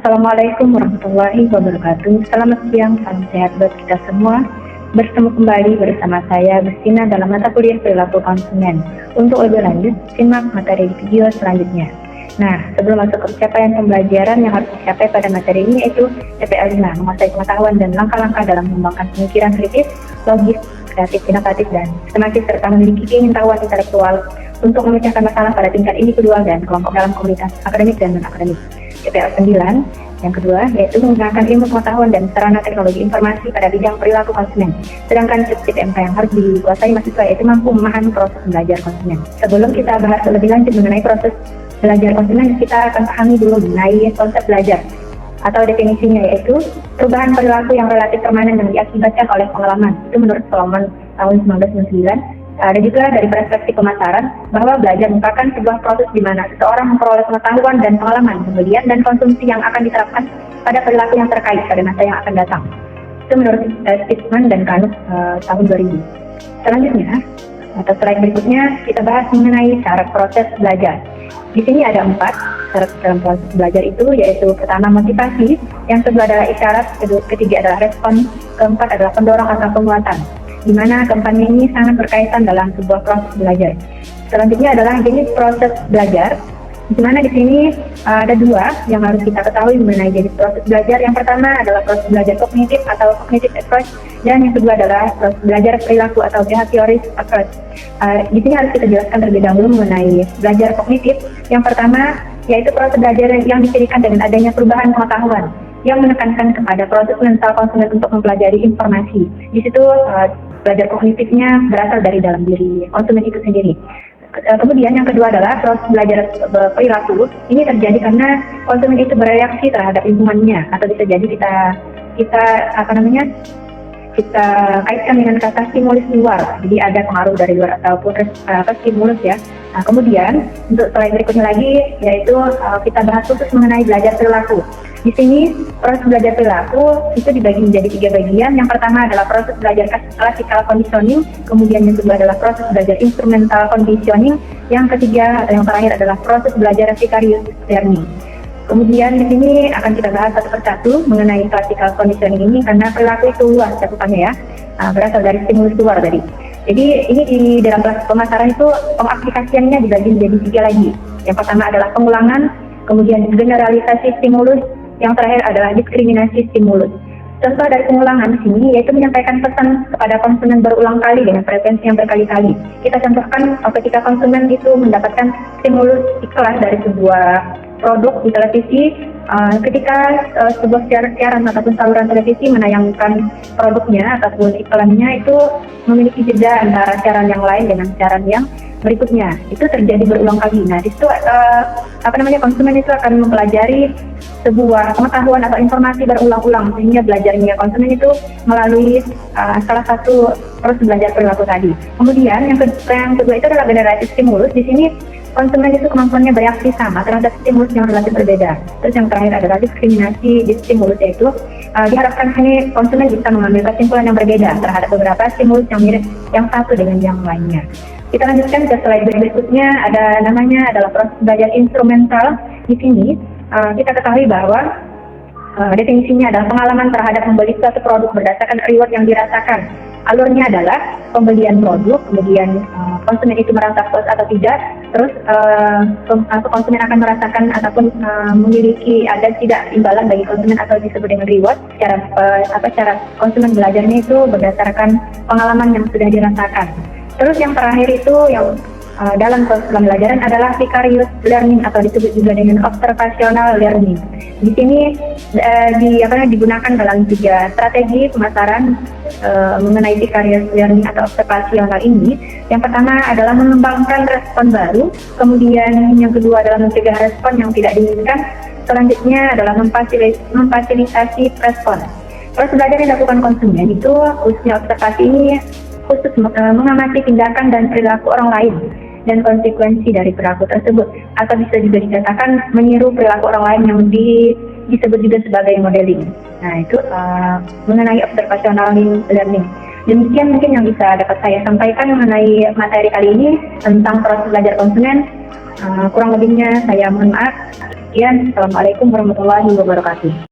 Assalamualaikum warahmatullahi wabarakatuh. Selamat siang, salam sehat buat kita semua. Bertemu kembali bersama saya Gustina dalam mata kuliah perilaku konsumen. Untuk lebih lanjut, simak materi video selanjutnya. Nah, sebelum masuk ke pencapaian pembelajaran yang harus dicapai pada materi ini yaitu TPL 5, menguasai pengetahuan dan langkah-langkah dalam mengembangkan pemikiran kritis, logis, kreatif, inovatif, dan sistematis serta memiliki keingintahuan intelektual untuk memecahkan masalah pada tingkat individual dan kelompok dalam komunitas akademik dan non-akademik. TPL 9 yang kedua yaitu menggunakan ilmu pengetahuan dan sarana teknologi informasi pada bidang perilaku konsumen. Sedangkan subtip MK yang harus dikuasai mahasiswa yaitu mampu memahami proses belajar konsumen. Sebelum kita bahas lebih lanjut mengenai proses belajar konsumen, kita akan pahami dulu mengenai konsep belajar atau definisinya, yaitu perubahan perilaku yang relatif permanen yang diakibatkan oleh pengalaman. Itu menurut Solomon tahun 1999. Ada juga dari perspektif pemasaran bahwa belajar merupakan sebuah proses di mana seseorang memperoleh pengetahuan dan pengalaman, kemudian dan konsumsi yang akan diterapkan pada perilaku yang terkait pada masa yang akan datang. Itu menurut Stitman dan Kanuk tahun 2000. Selanjutnya, atau slide berikutnya, kita bahas mengenai syarat proses belajar. Di sini ada 4 syarat dalam proses belajar itu, yaitu pertama motivasi, yang kedua adalah isyarat, ketiga adalah respon, keempat adalah pendorong atau penguatan, di mana keempatnya ini sangat berkaitan dalam sebuah proses belajar. Selanjutnya adalah jenis proses belajar, di mana di sini ada 2 yang harus kita ketahui mengenai jenis proses belajar. Yang pertama adalah proses belajar kognitif atau cognitive approach, dan yang kedua adalah proses belajar perilaku atau behavioristic approach. Di sini harus kita jelaskan terlebih dahulu mengenai belajar kognitif. Yang pertama yaitu proses belajar yang dicirikan dengan adanya perubahan pengetahuan yang menekankan kepada proses mental konsumen untuk mempelajari informasi. Di situ belajar kognitifnya berasal dari dalam diri konsumen itu sendiri. Kemudian yang kedua adalah proses belajar perilaku. Ini terjadi karena konsumen itu bereaksi terhadap lingkungannya, atau bisa jadi kita kaitkan dengan kata stimulus luar. Jadi ada pengaruh dari luar ataupun stimulus ya. Nah, kemudian untuk slide berikutnya lagi yaitu kita bahas khusus mengenai belajar perilaku. Di sini proses belajar perilaku itu dibagi menjadi 3 bagian. Yang pertama adalah proses belajar classical conditioning, kemudian yang kedua adalah proses belajar instrumental conditioning, yang ketiga atau yang terakhir adalah proses belajar vicarious learning. Kemudian di sini akan kita bahas satu persatu mengenai classical conditioning ini karena perilaku itu luas cakupannya ya, berasal dari stimulus luar tadi. Jadi ini di dalam kelas pemasaran itu pengaplikasiannya dibagi menjadi 3 lagi. Yang pertama adalah pengulangan, kemudian generalisasi stimulus, yang terakhir adalah diskriminasi stimulus. Contoh dari pengulangan di sini yaitu menyampaikan pesan kepada konsumen berulang kali dengan frekuensi yang berkali-kali. Kita contohkan ketika konsumen itu mendapatkan stimulus iklan dari sebuah produk di televisi, ketika sebuah siaran ataupun saluran televisi menayangkan produknya ataupun iklannya itu memiliki jeda antara siaran yang lain dengan siaran yang berikutnya, itu terjadi berulang kali. Nah, di situ konsumen itu akan mempelajari sebuah pengetahuan atau informasi berulang-ulang, sehingga belajarnya konsumen itu melalui salah satu proses belajar perilaku tadi. Kemudian yang kedua itu adalah generasi stimulus. Di sini konsumen itu kemampuannya bereaksi sama terhadap stimulus yang relatif berbeda. Terus yang terakhir adalah diskriminasi di stimulus, yaitu diharapkan ini konsumen bisa mengambil kesimpulan yang berbeda terhadap beberapa stimulus yang mirip yang satu dengan yang lainnya. Kita lanjutkan ke slide berikutnya, adalah proses belajar instrumental. Di sini kita ketahui bahwa definisinya adalah pengalaman terhadap membeli suatu produk berdasarkan reward yang dirasakan. Alurnya adalah pembelian produk, kemudian konsumen itu merasa puas atau tidak, terus konsumen akan merasakan ataupun memiliki ada tidak imbalan bagi konsumen atau disebut dengan reward. Cara konsumen belajarnya itu berdasarkan pengalaman yang sudah dirasakan. Terus yang terakhir itu yang dalam proses pembelajaran adalah vicarious learning atau disebut juga dengan observational learning. Di sini digunakan dalam 3 strategi pemasaran mengenai vicarious learning atau observational ini. Yang pertama adalah mengembangkan respon baru, kemudian yang kedua adalah mencegah respon yang tidak diinginkan, selanjutnya adalah memfasilitasi respon. Proses belajar yang dilakukan konsumen itu khususnya observasi ini khusus mengamati tindakan dan perilaku orang lain dan konsekuensi dari perilaku tersebut, atau bisa juga dikatakan meniru perilaku orang lain yang disebut juga sebagai modeling. Nah, itu mengenai observational learning. Demikian mungkin yang bisa dapat saya sampaikan mengenai materi kali ini tentang proses belajar konsumen. Kurang lebihnya saya mohon maaf. Sekian, Assalamualaikum warahmatullahi wabarakatuh.